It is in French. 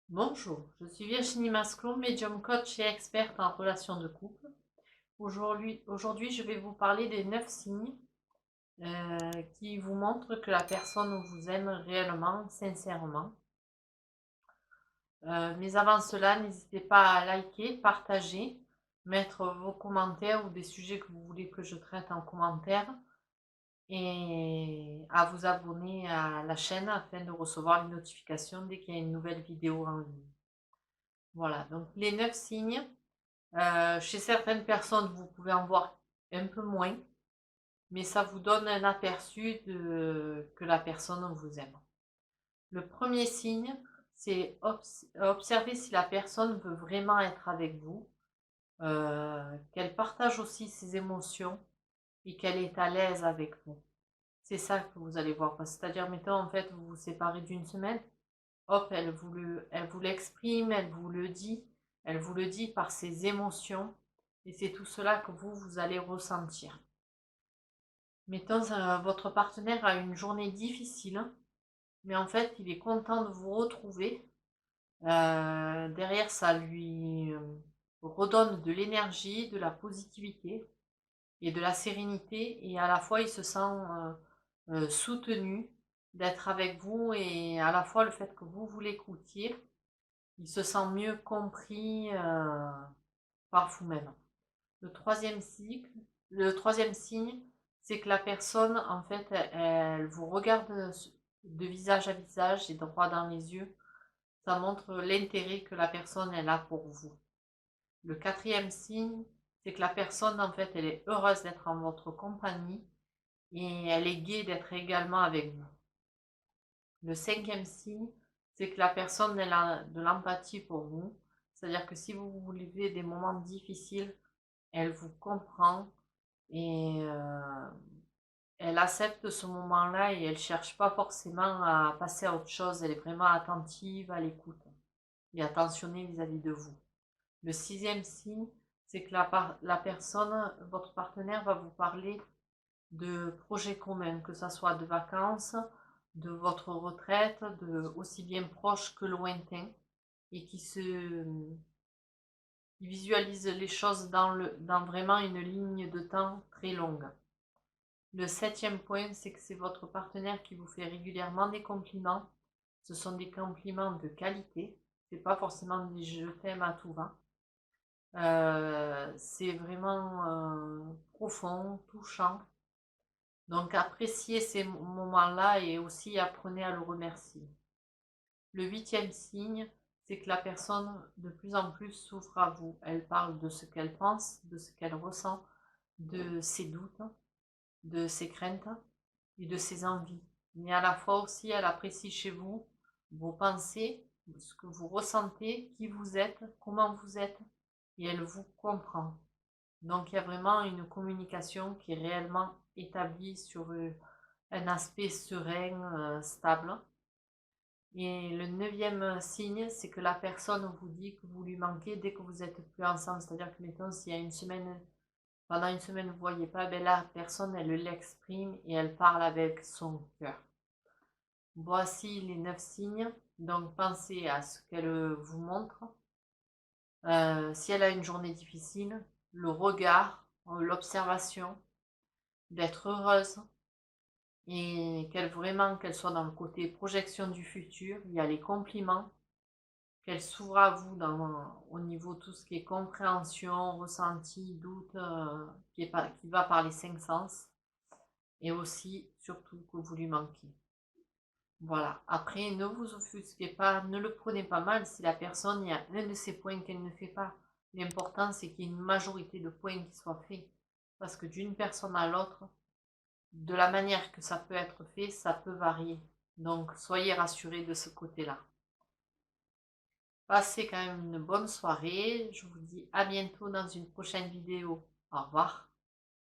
Bonjour, je suis Virginie Masclon, médium coach et experte en relations de couple. Aujourd'hui, je vais vous parler des 9 signes qui vous montrent que la personne vous aime réellement, sincèrement. Mais avant cela, n'hésitez pas à liker, partager, mettre vos commentaires ou des sujets que vous voulez que je traite en commentaire et à vous abonner à la chaîne afin de recevoir les notifications dès qu'il y a une nouvelle vidéo en ligne. Voilà, donc les 9 signes. Chez certaines personnes, vous pouvez en voir un peu moins, mais ça vous donne un aperçu de que la personne vous aime. Le premier signe, c'est observer si la personne veut vraiment être avec vous, qu'elle partage aussi ses émotions et qu'elle est à l'aise avec vous. C'est ça que vous allez voir. C'est-à-dire, mettons, en fait, vous vous séparez d'une semaine, hop, elle vous l'exprime, elle vous le dit par ses émotions, et c'est tout cela que vous allez ressentir. Mettons, votre partenaire a une journée difficile, mais en fait, il est content de vous retrouver. Derrière, ça lui redonne de l'énergie, de la positivité et de la sérénité, et à la fois, il se sent soutenu d'être avec vous, et à la fois le fait que vous l'écoutiez, il se sent mieux compris par vous-même. Le troisième cycle, le troisième signe, c'est que la personne, en fait, elle vous regarde de visage à visage et droit dans les yeux. Ça montre l'intérêt que la personne elle a pour vous. Le quatrième signe, c'est que la personne, en fait, elle est heureuse d'être en votre compagnie et elle est gaie d'être également avec vous. Le cinquième signe, c'est que la personne elle a de l'empathie pour vous. C'est-à-dire que si vous vivez des moments difficiles, elle vous comprend et elle accepte ce moment-là et elle cherche pas forcément à passer à autre chose. Elle est vraiment attentive à l'écoute et attentionnée vis-à-vis de vous. Le sixième signe, c'est que la personne, votre partenaire va vous parler de projets communs, que ce soit de vacances, de votre retraite, aussi bien proche que lointain, et qui visualise les choses dans vraiment une ligne de temps très longue. Le septième point, c'est que c'est votre partenaire qui vous fait régulièrement des compliments. Ce sont des compliments de qualité. C'est pas forcément des je t'aime à tout va. C'est vraiment profond, touchant. Donc appréciez ces moments-là et aussi apprenez à le remercier. Le huitième signe, c'est que la personne de plus en plus s'ouvre à vous. Elle parle de ce qu'elle pense, de ce qu'elle ressent, de ses doutes, de ses craintes et de ses envies. Mais à la fois aussi, elle apprécie chez vous vos pensées, ce que vous ressentez, qui vous êtes, comment vous êtes, et elle vous comprend. Donc il y a vraiment une communication qui est réellement établie sur un aspect serein, stable. Et le neuvième signe, c'est que la personne vous dit que vous lui manquez dès que vous êtes plus ensemble. C'est-à-dire que, mettons, s'il y a une semaine, pendant une semaine, vous ne voyez pas, ben la personne, elle l'exprime et elle parle avec son cœur. Voici les 9 signes. Donc, pensez à ce qu'elle vous montre. Si elle a une journée difficile, le regard, l'observation, d'être heureuse et qu'elle soit dans le côté projection du futur. Il y a les compliments, qu'elle s'ouvre à vous au niveau tout ce qui est compréhension, ressenti, doute, qui va par les 5 sens, et aussi, surtout, que vous lui manquez. Voilà. Après, ne vous offusquez pas, ne le prenez pas mal si la personne, il y a un de ces points qu'elle ne fait pas. L'important, c'est qu'il y ait une majorité de points qui soient faits. Parce que d'une personne à l'autre, de la manière que ça peut être fait, ça peut varier. Donc, soyez rassurés de ce côté-là. Passez quand même une bonne soirée. Je vous dis à bientôt dans une prochaine vidéo. Au revoir.